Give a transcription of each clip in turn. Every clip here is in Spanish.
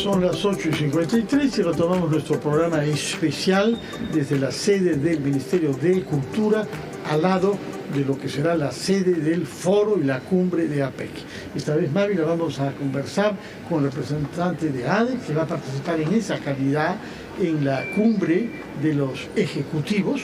Son las 8:53 y retomamos nuestro programa especial desde la sede del Ministerio de Cultura al lado de lo que será la sede del foro y la cumbre de APEC. Esta vez, Mavi, vamos a conversar con el representante de ADEC, que va a participar en esa calidad en la cumbre de los ejecutivos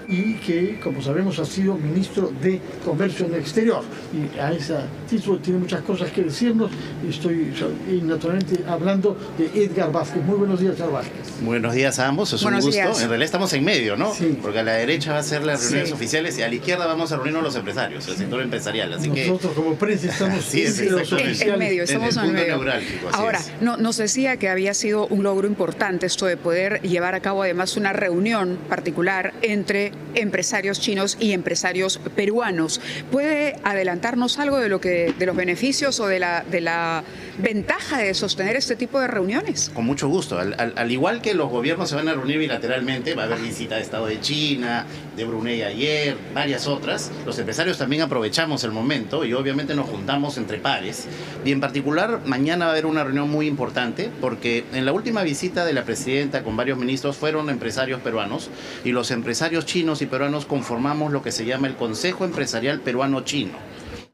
y que, como sabemos, ha sido ministro de Comercio en el Exterior. Y a ese título tiene muchas cosas que decirnos. Estoy naturalmente hablando de Edgar Vázquez. Muy buenos días, Edgar Vázquez. Buenos días a ambos, es un gusto. En realidad estamos en medio, ¿no? Sí. Porque a la derecha va a ser las reuniones oficiales y a la izquierda vamos a reunirnos los empresarios, el sector empresarial. Así nosotros como prensa estamos entre los oficiales. En medio, estamos en el medio. Neurálgico, ahora, nos decía que había sido un logro importante esto de poder llevar a cabo además una reunión particular entre empresarios chinos y empresarios peruanos. ¿Puede adelantarnos algo de los beneficios o de la ventaja de sostener este tipo de reuniones? Con mucho gusto. Al igual que los gobiernos se van a reunir bilateralmente, va a haber visita de Estado de China, de Brunei ayer, varias otras. Los empresarios también aprovechamos el momento y obviamente nos juntamos entre pares. Y en particular, mañana va a haber una reunión muy importante porque en la última visita de la presidenta con varios ministros fueron empresarios peruanos y los empresarios chinos y peruanos conformamos lo que se llama el Consejo Empresarial Peruano-Chino.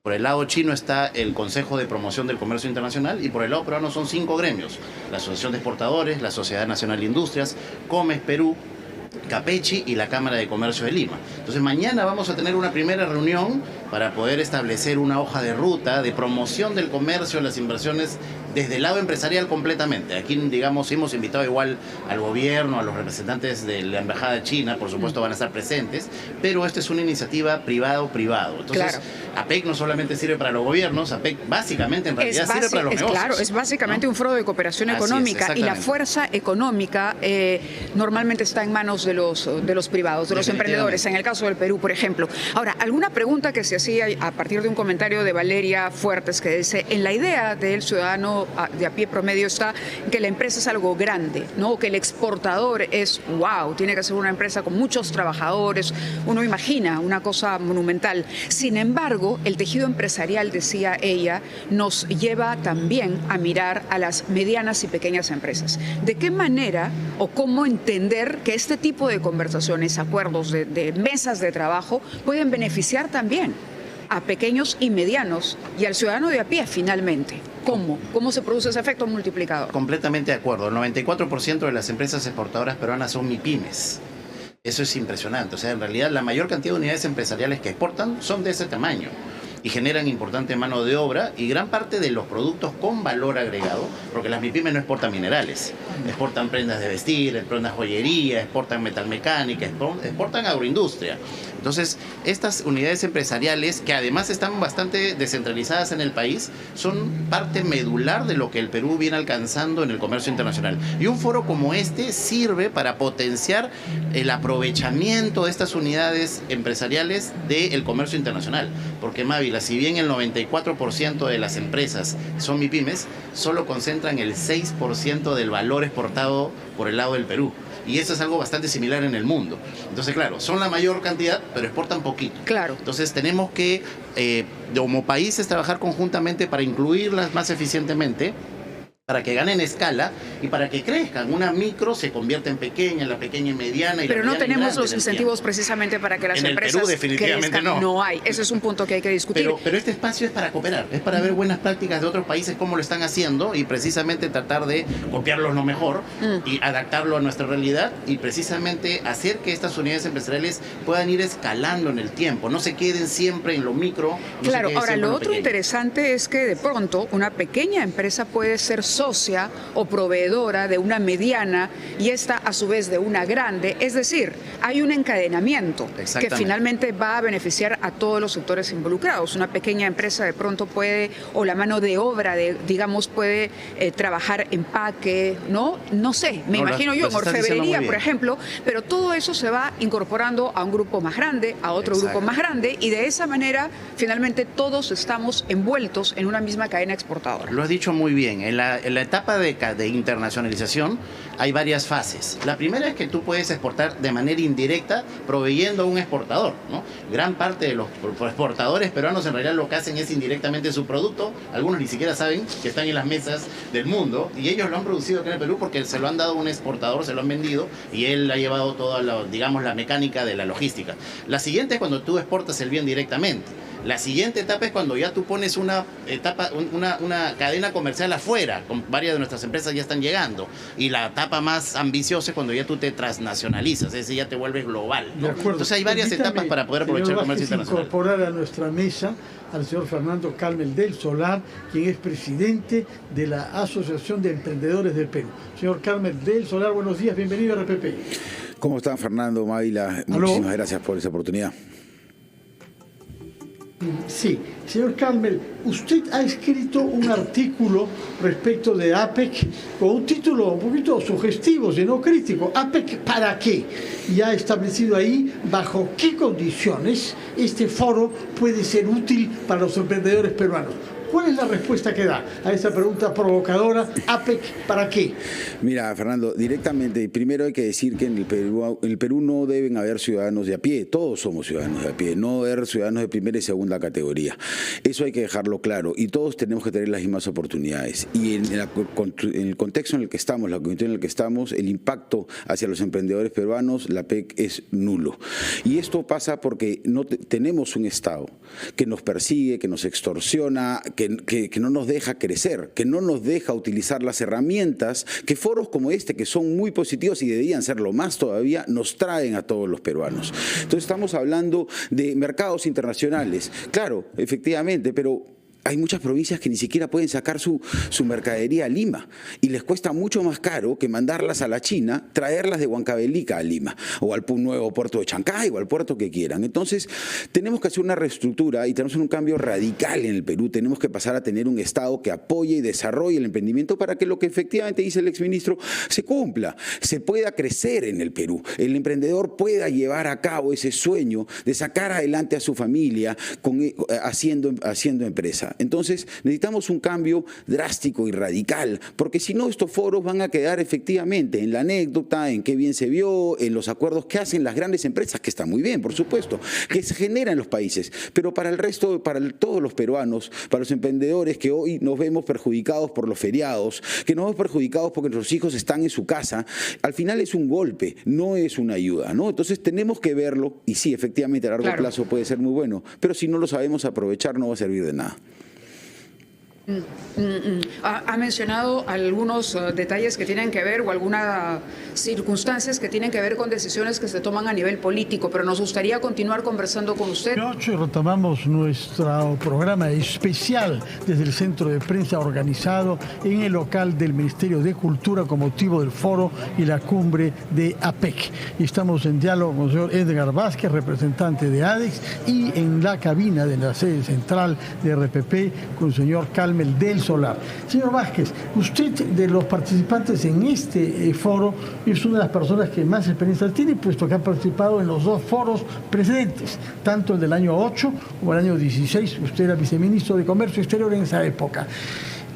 Por el lado chino está el Consejo de Promoción del Comercio Internacional y por el lado peruano son 5 gremios: la Asociación de Exportadores, la Sociedad Nacional de Industrias, Comes Perú, Capechi y la Cámara de Comercio de Lima. Entonces mañana vamos a tener una primera reunión para poder establecer una hoja de ruta de promoción del comercio, las inversiones desde el lado empresarial completamente. Aquí, digamos, hemos invitado igual al gobierno, a los representantes de la Embajada China, por supuesto van a estar presentes, pero esta es una iniciativa privado-privado. Entonces, APEC no solamente sirve para los gobiernos, APEC básicamente en realidad sirve para los negocios. Claro, es básicamente un foro de cooperación económica y la fuerza económica normalmente está en manos de los privados, de los emprendedores, en el caso del Perú, por ejemplo. Ahora, alguna pregunta que se hacía a partir de un comentario de Valeria Fuertes que dice, en la idea del ciudadano de a pie promedio está que la empresa es algo grande, ¿no? Que el exportador es, wow, tiene que ser una empresa con muchos trabajadores, uno imagina una cosa monumental. Sin embargo, el tejido empresarial, decía ella, nos lleva también a mirar a las medianas y pequeñas empresas. ¿De qué manera o cómo entender que este tipo de conversaciones, acuerdos de mesas de trabajo pueden beneficiar también a pequeños y medianos y al ciudadano de a pie finalmente? ¿Cómo se produce ese efecto multiplicador? Completamente de acuerdo. El 94% de las empresas exportadoras peruanas son MIPYMES. Eso es impresionante. O sea, en realidad la mayor cantidad de unidades empresariales que exportan son de ese tamaño y generan importante mano de obra y gran parte de los productos con valor agregado, porque las MIPYMES no exportan minerales, exportan prendas de vestir, exportan joyería, exportan metalmecánica, exportan agroindustria. Entonces, estas unidades empresariales, que además están bastante descentralizadas en el país, son parte medular de lo que el Perú viene alcanzando en el comercio internacional. Y un foro como este sirve para potenciar el aprovechamiento de estas unidades empresariales del comercio internacional. Porque, Mávila, si bien el 94% de las empresas son MIPYMES, solo concentran el 6% del valor exportado por el lado del Perú. Y eso es algo bastante similar en el mundo. Entonces, claro, son la mayor cantidad, pero exportan poquito. Claro. Entonces, tenemos que, como países, trabajar conjuntamente para incluirlas más eficientemente, para que ganen escala y para que crezcan. Una micro se convierte en pequeña, la pequeña y mediana. Pero no tenemos los incentivos precisamente para que las empresas Perú definitivamente crezcan. No hay. Ese es un punto que hay que discutir. Pero este espacio es para cooperar, es para ver buenas prácticas de otros países, cómo lo están haciendo y precisamente tratar de copiarlos lo mejor y adaptarlo a nuestra realidad y precisamente hacer que estas unidades empresariales puedan ir escalando en el tiempo, no se queden siempre en lo micro. Claro, ahora lo otro interesante es que de pronto una pequeña empresa puede ser socia o proveedora de una mediana y esta a su vez de una grande, es decir, hay un encadenamiento que finalmente va a beneficiar a todos los sectores involucrados. Una pequeña empresa de pronto puede, o la mano de obra, digamos, puede trabajar empaque, ¿no? No sé, me imagino yo, en orfebrería, por ejemplo, pero todo eso se va incorporando a un grupo más grande, a otro grupo más grande y de esa manera finalmente todos estamos envueltos en una misma cadena exportadora. Lo has dicho muy bien. En la etapa de internacionalización hay varias fases. La primera es que tú puedes exportar de manera indirecta proveyendo a un exportador, ¿no? Gran parte de los exportadores peruanos en realidad lo que hacen es indirectamente su producto. Algunos ni siquiera saben que están en las mesas del mundo y ellos lo han producido aquí en el Perú porque se lo han dado a un exportador, se lo han vendido y él ha llevado toda la mecánica de la logística. La siguiente es cuando tú exportas el bien directamente. La siguiente etapa es cuando ya tú pones una cadena comercial afuera, con varias de nuestras empresas ya están llegando. Y la etapa más ambiciosa es cuando ya tú te transnacionalizas, es decir, ya te vuelves global, ¿no? Entonces hay varias etapas para poder aprovechar el comercio internacional. Incorporar a nuestra mesa al señor Fernando Carmel del Solar, quien es presidente de la Asociación de Emprendedores del Perú. Señor Carmel del Solar, buenos días, bienvenido a RPP. ¿Cómo están, Fernando, Mávila? Muchísimas gracias por esa oportunidad. Sí, señor Carmel, usted ha escrito un artículo respecto de APEC con un título un poquito sugestivo, si no crítico. ¿APEC para qué? Y ha establecido ahí bajo qué condiciones este foro puede ser útil para los emprendedores peruanos. ¿Cuál es la respuesta que da a esa pregunta provocadora? ¿APEC para qué? Mira, Fernando, directamente, primero hay que decir que en el Perú no deben haber ciudadanos de a pie, todos somos ciudadanos de a pie, no haber ciudadanos de primera y segunda categoría. Eso hay que dejarlo claro y todos tenemos que tener las mismas oportunidades. Y en el contexto en el que estamos, la coyuntura en la que estamos, el impacto hacia los emprendedores peruanos, la APEC es nulo. Y esto pasa porque no tenemos un Estado que nos persigue, que nos extorsiona, que no nos deja crecer, que no nos deja utilizar las herramientas que foros como este, que son muy positivos y deberían serlo más todavía, nos traen a todos los peruanos. Entonces estamos hablando de mercados internacionales, claro, efectivamente, pero hay muchas provincias que ni siquiera pueden sacar su mercadería a Lima y les cuesta mucho más caro que mandarlas a la China, traerlas de Huancavelica a Lima o al nuevo puerto de Chancay o al puerto que quieran. Entonces tenemos que hacer una reestructura y tenemos un cambio radical en el Perú. Tenemos que pasar a tener un Estado que apoye y desarrolle el emprendimiento para que lo que efectivamente dice el exministro se cumpla, se pueda crecer en el Perú. El emprendedor pueda llevar a cabo ese sueño de sacar adelante a su familia haciendo empresa. Entonces necesitamos un cambio drástico y radical, porque si no estos foros van a quedar efectivamente en la anécdota, en qué bien se vio, en los acuerdos que hacen las grandes empresas, que está muy bien, por supuesto, que se generan en los países, pero para el resto, todos los peruanos, para los emprendedores que hoy nos vemos perjudicados por los feriados, que nos vemos perjudicados porque nuestros hijos están en su casa, al final es un golpe, no es una ayuda, ¿no? Entonces tenemos que verlo y sí, efectivamente a largo plazo puede ser muy bueno, pero si no lo sabemos aprovechar no va a servir de nada. Ha mencionado algunos detalles que tienen que ver o algunas circunstancias que tienen que ver con decisiones que se toman a nivel político, pero nos gustaría continuar conversando con usted. 8 retomamos nuestro programa especial desde el centro de prensa organizado en el local del Ministerio de Cultura con motivo del foro y la cumbre de APEC. Y estamos en diálogo con el señor Edgar Vázquez, representante de ADEX, y en la cabina de la sede central de RPP con el señor Carmel del Solar. Señor Vázquez, usted de los participantes en este foro es una de las personas que más experiencia tiene, puesto que ha participado en los dos foros precedentes, tanto el del año 8 como el año 16. Usted era viceministro de Comercio Exterior en esa época.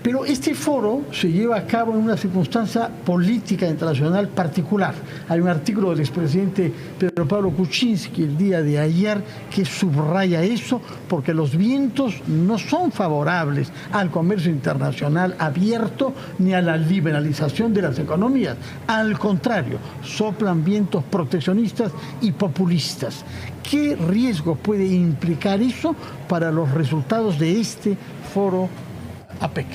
Pero este foro se lleva a cabo en una circunstancia política internacional particular. Hay un artículo del expresidente Pedro Pablo Kuczynski el día de ayer que subraya eso, porque los vientos no son favorables al comercio internacional abierto ni a la liberalización de las economías. Al contrario, soplan vientos proteccionistas y populistas. ¿Qué riesgo puede implicar eso para los resultados de este foro APEC?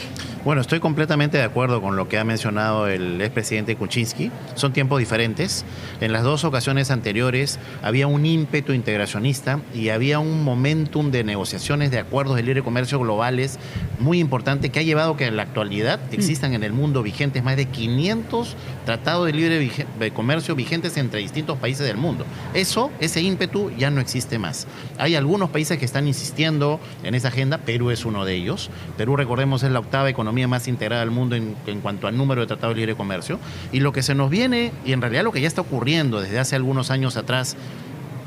Bueno, estoy completamente de acuerdo con lo que ha mencionado el expresidente Kuczynski. Son tiempos diferentes. En las dos ocasiones anteriores había un ímpetu integracionista y había un momentum de negociaciones de acuerdos de libre comercio globales muy importante que ha llevado a que en la actualidad existan en el mundo vigentes más de 500 tratados de libre comercio vigentes entre distintos países del mundo. Ese ímpetu ya no existe más. Hay algunos países que están insistiendo en esa agenda. Perú es uno de ellos. Perú, recordemos, es la octava economía más integrada del mundo en cuanto al número de tratados de libre comercio. Y lo que se nos viene, y en realidad lo que ya está ocurriendo desde hace algunos años atrás,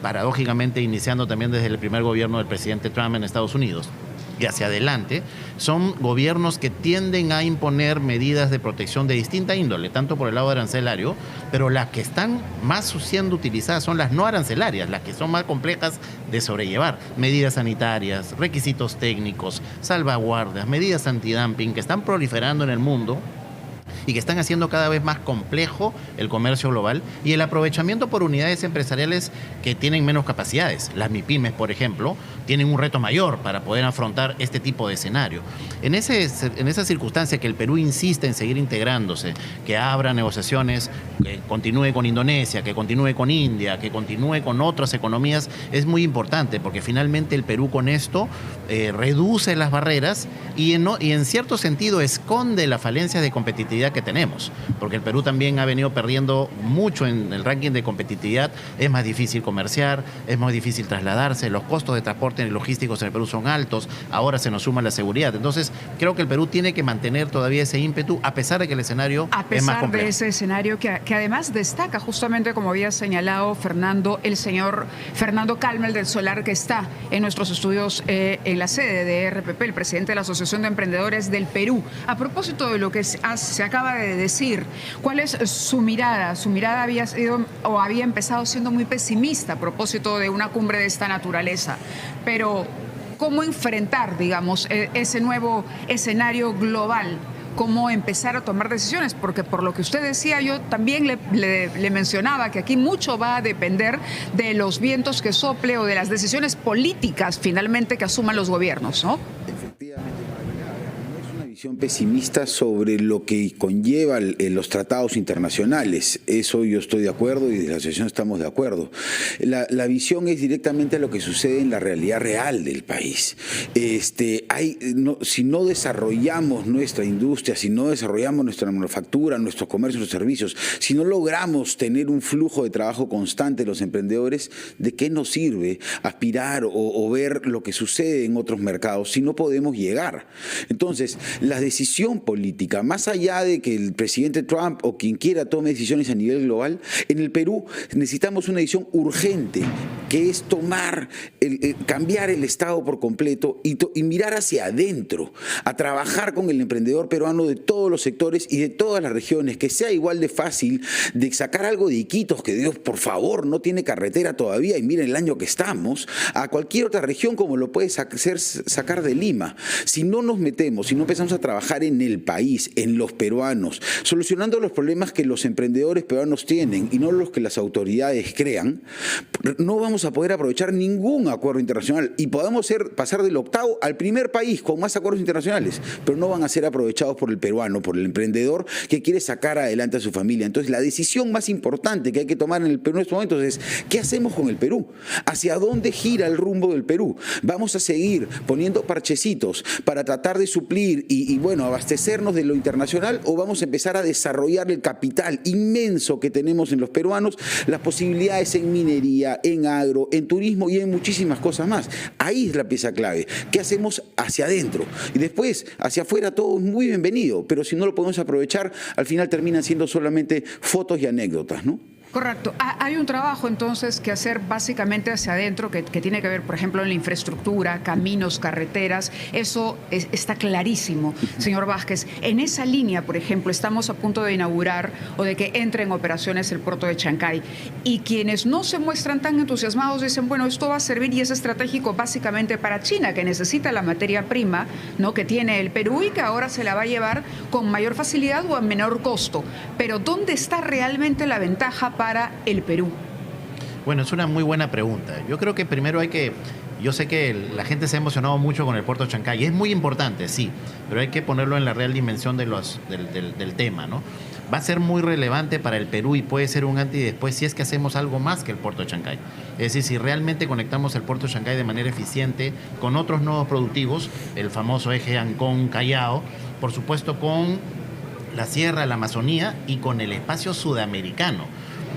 paradójicamente iniciando también desde el primer gobierno del presidente Trump en Estados Unidos, y hacia adelante, son gobiernos que tienden a imponer medidas de protección de distinta índole, tanto por el lado arancelario, pero las que están más siendo utilizadas son las no arancelarias, las que son más complejas de sobrellevar. Medidas sanitarias, requisitos técnicos, salvaguardas, medidas antidumping que están proliferando en el mundo y que están haciendo cada vez más complejo el comercio global y el aprovechamiento por unidades empresariales que tienen menos capacidades. Las MIPYMES, por ejemplo, tienen un reto mayor para poder afrontar este tipo de escenario. En esa circunstancia que el Perú insiste en seguir integrándose, que abra negociaciones, que continúe con Indonesia, que continúe con India, que continúe con otras economías, es muy importante porque finalmente el Perú con esto reduce las barreras y en cierto sentido esconde la falencia de competitividad que tenemos, porque el Perú también ha venido perdiendo mucho en el ranking de competitividad. Es más difícil comerciar, es más difícil trasladarse, los costos de transporte y logísticos en el Perú son altos, ahora se nos suma la seguridad. Entonces, creo que el Perú tiene que mantener todavía ese ímpetu, a pesar de que el escenario es más complejo. A pesar de ese escenario que además destaca, justamente como había señalado Fernando, el señor Fernando Calmel del Solar, que está en nuestros estudios en la sede de RPP, el presidente de la Asociación de Emprendedores del Perú. A propósito de lo que se acaba de decir, ¿cuál es su mirada? Su mirada había sido o había empezado siendo muy pesimista a propósito de una cumbre de esta naturaleza, pero ¿cómo enfrentar, digamos, ese nuevo escenario global? ¿Cómo empezar a tomar decisiones? Porque por lo que usted decía, yo también le mencionaba que aquí mucho va a depender de los vientos que sople o de las decisiones políticas finalmente que asuman los gobiernos, ¿no? Efectivamente. Pesimista sobre lo que conlleva los tratados internacionales. Eso yo estoy de acuerdo y desde la asociación estamos de acuerdo. La visión es directamente a lo que sucede en la realidad real del país. Si no desarrollamos nuestra industria, si no desarrollamos nuestra manufactura, nuestro comercio, nuestros servicios, si no logramos tener un flujo de trabajo constante de los emprendedores, ¿de qué nos sirve aspirar o ver lo que sucede en otros mercados si no podemos llegar? Entonces, la decisión política, más allá de que el presidente Trump o quien quiera tome decisiones a nivel global, en el Perú necesitamos una decisión urgente, que es cambiar el Estado por completo y mirar hacia adentro, a trabajar con el emprendedor peruano de todos los sectores y de todas las regiones, que sea igual de fácil de sacar algo de Iquitos, que Dios, por favor, no tiene carretera todavía y miren el año que estamos, a cualquier otra región como lo puede sacar de Lima. Si no nos metemos, si no empezamos a trabajar en el país, en los peruanos, solucionando los problemas que los emprendedores peruanos tienen y no los que las autoridades crean, no vamos a poder aprovechar ningún acuerdo internacional y podemos pasar del octavo al primer país con más acuerdos internacionales, pero no van a ser aprovechados por el peruano, por el emprendedor que quiere sacar adelante a su familia. Entonces, la decisión más importante que hay que tomar en el Perú en estos momentos es ¿qué hacemos con el Perú? ¿Hacia dónde gira el rumbo del Perú? ¿Vamos a seguir poniendo parchecitos para tratar de suplir y abastecernos de lo internacional o vamos a empezar a desarrollar el capital inmenso que tenemos en los peruanos, las posibilidades en minería, en agro, en turismo y en muchísimas cosas más? Ahí es la pieza clave. ¿Qué hacemos hacia adentro? Y después, hacia afuera todo es muy bienvenido, pero si no lo podemos aprovechar, al final terminan siendo solamente fotos y anécdotas, ¿no? Correcto. Hay un trabajo entonces que hacer básicamente hacia adentro que tiene que ver, por ejemplo, en la infraestructura, caminos, carreteras. Eso está clarísimo, señor Vázquez. En esa línea, por ejemplo, estamos a punto de inaugurar o de que entre en operaciones el puerto de Chancay. Y quienes no se muestran tan entusiasmados dicen, bueno, esto va a servir y es estratégico básicamente para China, que necesita la materia prima, ¿no?, que tiene el Perú y que ahora se la va a llevar con mayor facilidad o a menor costo. Pero ¿dónde está realmente la ventaja para el Perú? Bueno, es una muy buena pregunta. Yo creo que primero yo sé que la gente se ha emocionado mucho con el puerto de Chancay, y es muy importante, sí, pero hay que ponerlo en la real dimensión del tema, ¿no? Va a ser muy relevante para el Perú y puede ser un antes y después si es que hacemos algo más que el puerto de Chancay. Es decir, si realmente conectamos el puerto de Chancay de manera eficiente con otros nodos productivos, el famoso eje Ancón-Callao, por supuesto con la sierra, la Amazonía y con el espacio sudamericano.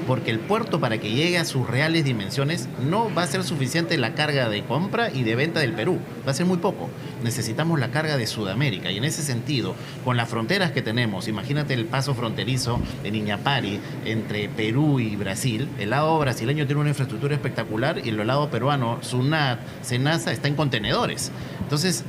Porque el puerto, para que llegue a sus reales dimensiones, no va a ser suficiente la carga de compra y de venta del Perú. Va a ser muy poco. Necesitamos la carga de Sudamérica. Y en ese sentido, con las fronteras que tenemos, imagínate el paso fronterizo de Niñapari entre Perú y Brasil. El lado brasileño tiene una infraestructura espectacular y el lado peruano, SUNAT, SENASA, está en contenedores. Entonces,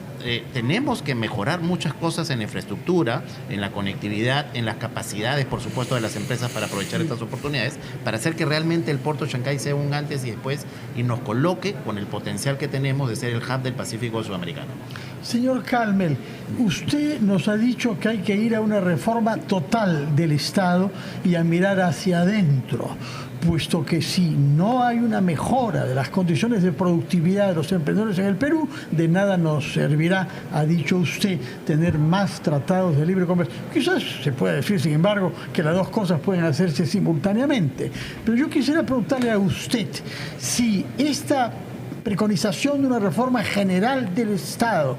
tenemos que mejorar muchas cosas en la infraestructura, en la conectividad, en las capacidades, por supuesto, de las empresas para aprovechar estas oportunidades, para hacer que realmente el puerto de Chancay sea un antes y después y nos coloque con el potencial que tenemos de ser el hub del Pacífico sudamericano. Señor Calmel, usted nos ha dicho que hay que ir a una reforma total del Estado y a mirar hacia adentro, puesto que si no hay una mejora de las condiciones de productividad de los emprendedores en el Perú, de nada nos servirá, ha dicho usted, tener más tratados de libre comercio. Quizás se puede decir, sin embargo, que las dos cosas pueden hacerse simultáneamente. Pero yo quisiera preguntarle a usted si esta preconización de una reforma general del Estado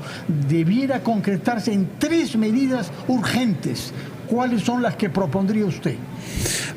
debiera concretarse en 3 medidas urgentes. ¿Cuáles son las que propondría usted?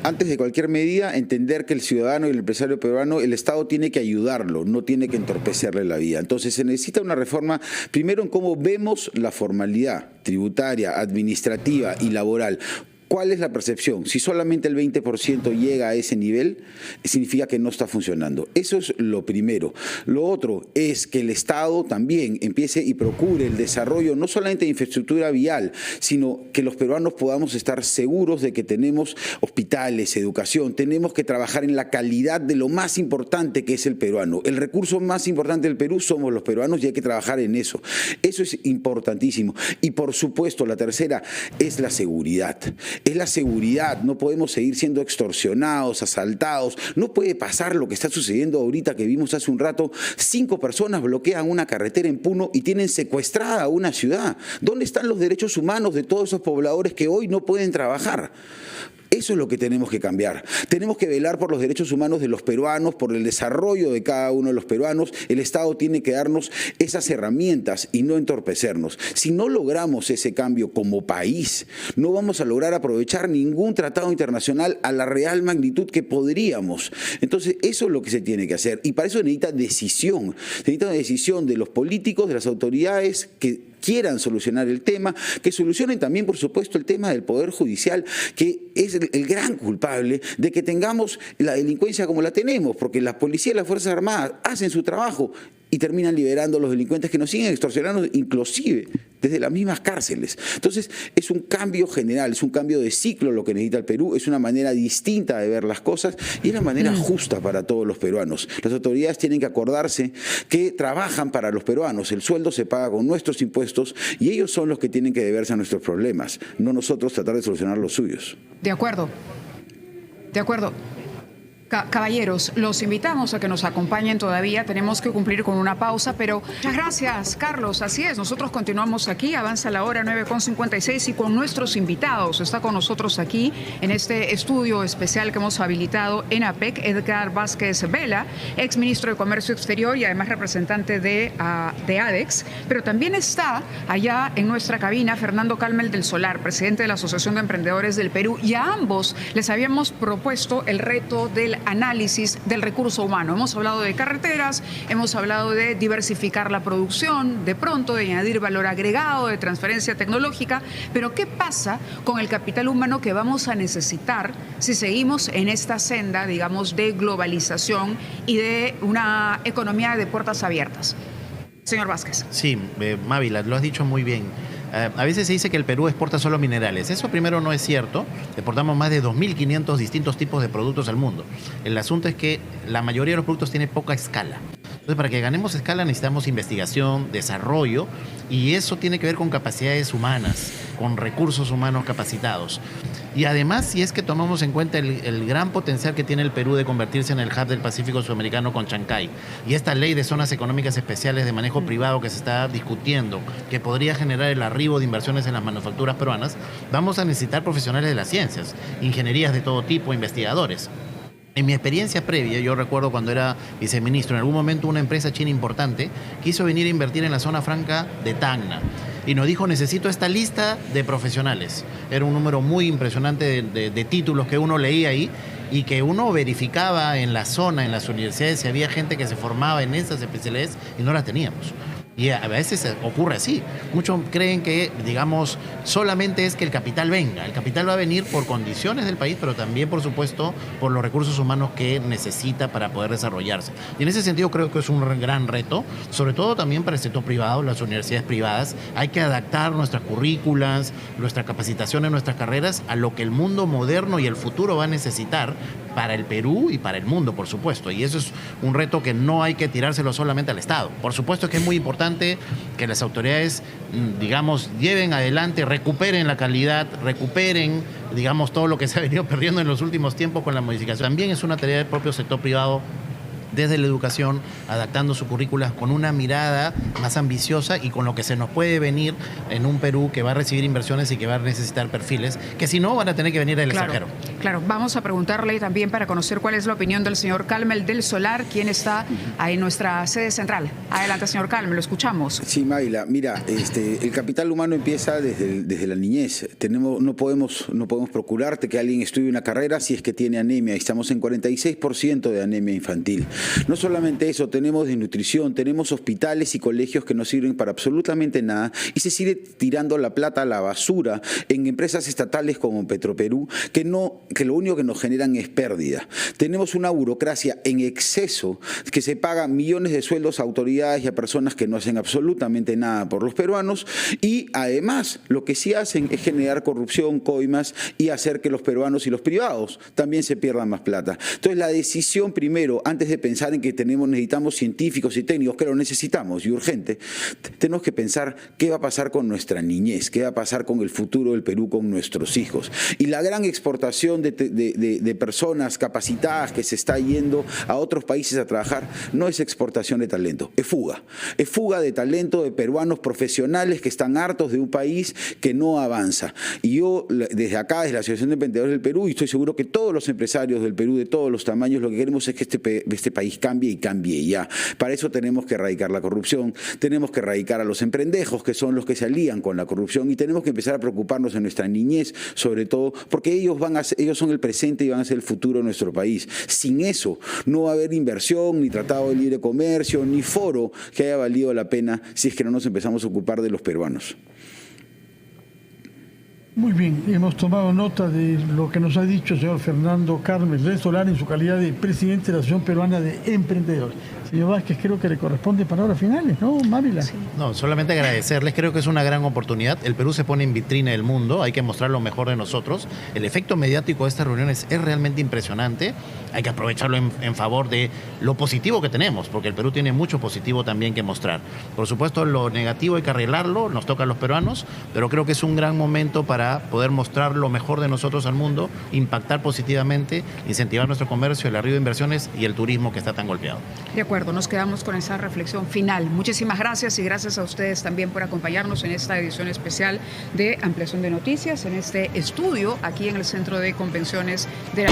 Antes de cualquier medida, entender que el ciudadano y el empresario peruano, el Estado tiene que ayudarlo, no tiene que entorpecerle la vida. Entonces se necesita una reforma, primero en cómo vemos la formalidad tributaria, administrativa y laboral. ¿Cuál es la percepción? Si solamente el 20% llega a ese nivel, significa que no está funcionando. Eso es lo primero. Lo otro es que el Estado también empiece y procure el desarrollo no solamente de infraestructura vial, sino que los peruanos podamos estar seguros de que tenemos hospitales, educación. Tenemos que trabajar en la calidad de lo más importante que es el peruano. El recurso más importante del Perú somos los peruanos y hay que trabajar en eso. Eso es importantísimo. Y por supuesto, la tercera es la seguridad. Es la seguridad, no podemos seguir siendo extorsionados, asaltados, no puede pasar lo que está sucediendo ahorita que vimos hace un rato, 5 personas bloquean una carretera en Puno y tienen secuestrada una ciudad. ¿Dónde están los derechos humanos de todos esos pobladores que hoy no pueden trabajar? Eso es lo que tenemos que cambiar. Tenemos que velar por los derechos humanos de los peruanos, por el desarrollo de cada uno de los peruanos. El Estado tiene que darnos esas herramientas y no entorpecernos. Si no logramos ese cambio como país, no vamos a lograr aprovechar ningún tratado internacional a la real magnitud que podríamos. Entonces, eso es lo que se tiene que hacer. Y para eso necesita decisión. Necesita una decisión de los políticos, de las autoridades que quieran solucionar el tema, que solucionen también, por supuesto, el tema del Poder Judicial, que es el gran culpable de que tengamos la delincuencia como la tenemos, porque la policía y las Fuerzas Armadas hacen su trabajo y terminan liberando a los delincuentes que nos siguen extorsionando, inclusive desde las mismas cárceles. Entonces, es un cambio general, es un cambio de ciclo lo que necesita el Perú, es una manera distinta de ver las cosas y es una manera justa para todos los peruanos. Las autoridades tienen que acordarse que trabajan para los peruanos, el sueldo se paga con nuestros impuestos y ellos son los que tienen que deberse a nuestros problemas, no nosotros tratar de solucionar los suyos. De acuerdo. De acuerdo. Caballeros, los invitamos a que nos acompañen todavía. Tenemos que cumplir con una pausa, pero muchas gracias, Carlos. Así es, nosotros continuamos aquí, avanza la hora 9:56 y con nuestros invitados. Está con nosotros aquí en este estudio especial que hemos habilitado en APEC, Edgar Vázquez Vela, exministro de Comercio Exterior y además representante de ADEX, pero también está allá en nuestra cabina Fernando Calmel del Solar, presidente de la Asociación de Emprendedores del Perú, y a ambos les habíamos propuesto el reto del análisis del recurso humano. Hemos hablado de carreteras, hemos hablado de diversificar la producción, de pronto de añadir valor agregado, de transferencia tecnológica, pero ¿qué pasa con el capital humano que vamos a necesitar si seguimos en esta senda, digamos, de globalización y de una economía de puertas abiertas? Señor Vázquez. Sí, Mávila, lo has dicho muy bien. A veces se dice que el Perú exporta solo minerales. Eso primero no es cierto. Exportamos más de 2.500 distintos tipos de productos al mundo. El asunto es que la mayoría de los productos tiene poca escala. Entonces, para que ganemos escala necesitamos investigación, desarrollo, y eso tiene que ver con capacidades humanas, con recursos humanos capacitados. Y además, si es que tomamos en cuenta el gran potencial que tiene el Perú de convertirse en el hub del Pacífico Sudamericano con Chancay, y esta ley de zonas económicas especiales de manejo privado que se está discutiendo, que podría generar el arribo de inversiones en las manufacturas peruanas, vamos a necesitar profesionales de las ciencias, ingenierías de todo tipo, investigadores. En mi experiencia previa, yo recuerdo cuando era viceministro, en algún momento una empresa china importante quiso venir a invertir en la zona franca de Tacna y nos dijo, necesito esta lista de profesionales. Era un número muy impresionante de títulos que uno leía ahí y que uno verificaba en la zona, en las universidades, si había gente que se formaba en esas especialidades y no las teníamos. Y a veces ocurre así. Muchos creen que, digamos, solamente es que el capital venga. El capital va a venir por condiciones del país, pero también, por supuesto, por los recursos humanos que necesita para poder desarrollarse. Y en ese sentido creo que es un gran reto, sobre todo también para el sector privado, las universidades privadas. Hay que adaptar nuestras currículas, nuestra capacitación en nuestras carreras a lo que el mundo moderno y el futuro va a necesitar para el Perú y para el mundo, por supuesto. Y eso es un reto que no hay que tirárselo solamente al Estado. Por supuesto que es muy importante que las autoridades, digamos, lleven adelante, recuperen la calidad, recuperen, digamos, todo lo que se ha venido perdiendo en los últimos tiempos con la modificación. También es una tarea del propio sector privado, desde la educación, adaptando su currícula con una mirada más ambiciosa y con lo que se nos puede venir en un Perú que va a recibir inversiones y que va a necesitar perfiles, que si no van a tener que venir del extranjero. Claro, vamos a preguntarle también para conocer cuál es la opinión del señor Calmel del Solar, quien está ahí en nuestra sede central. Adelante, señor Calmel, lo escuchamos. Sí, Mayla, mira, el capital humano empieza desde la niñez. No podemos procurarte que alguien estudie una carrera si es que tiene anemia. Estamos en 46% de anemia infantil. No solamente eso, tenemos desnutrición, tenemos hospitales y colegios que no sirven para absolutamente nada y se sigue tirando la plata a la basura en empresas estatales como Petroperú que lo único que nos generan es pérdida. Tenemos una burocracia en exceso que se paga millones de sueldos a autoridades y a personas que no hacen absolutamente nada por los peruanos y además lo que sí hacen es generar corrupción, coimas y hacer que los peruanos y los privados también se pierdan más plata. Entonces la decisión primero, antes de pensar en que necesitamos científicos y técnicos, que lo necesitamos y urgente, tenemos que pensar qué va a pasar con nuestra niñez, qué va a pasar con el futuro del Perú, con nuestros hijos. Y la gran exportación de personas capacitadas que se está yendo a otros países a trabajar no es exportación de talento, es fuga de talento de peruanos profesionales que están hartos de un país que no avanza. Y yo desde acá, desde la Asociación de Emprendedores del Perú, y estoy seguro que todos los empresarios del Perú de todos los tamaños, lo que queremos es que este país cambie y cambie ya. Para eso tenemos que erradicar la corrupción, tenemos que erradicar a los emprendejos, que son los que se alían con la corrupción, y tenemos que empezar a preocuparnos de nuestra niñez, sobre todo, porque ellos son el presente y van a ser el futuro de nuestro país. Sin eso no va a haber inversión, ni tratado de libre comercio, ni foro que haya valido la pena si es que no nos empezamos a ocupar de los peruanos. Muy bien, hemos tomado nota de lo que nos ha dicho el señor Fernando Calmel del Solar en su calidad de presidente de la Asociación Peruana de Emprendedores. Señor Vázquez, creo que le corresponde palabras finales, ¿no, Mávila? Sí. No, solamente agradecerles, creo que es una gran oportunidad. El Perú se pone en vitrina del mundo, hay que mostrar lo mejor de nosotros. El efecto mediático de estas reuniones es realmente impresionante, hay que aprovecharlo en favor de lo positivo que tenemos, porque el Perú tiene mucho positivo también que mostrar. Por supuesto, lo negativo hay que arreglarlo, nos toca a los peruanos, pero creo que es un gran momento para poder mostrar lo mejor de nosotros al mundo, impactar positivamente, incentivar nuestro comercio, el arribo de inversiones y el turismo que está tan golpeado. De acuerdo, nos quedamos con esa reflexión final. Muchísimas gracias y gracias a ustedes también por acompañarnos en esta edición especial de Ampliación de Noticias, en este estudio aquí en el Centro de Convenciones de la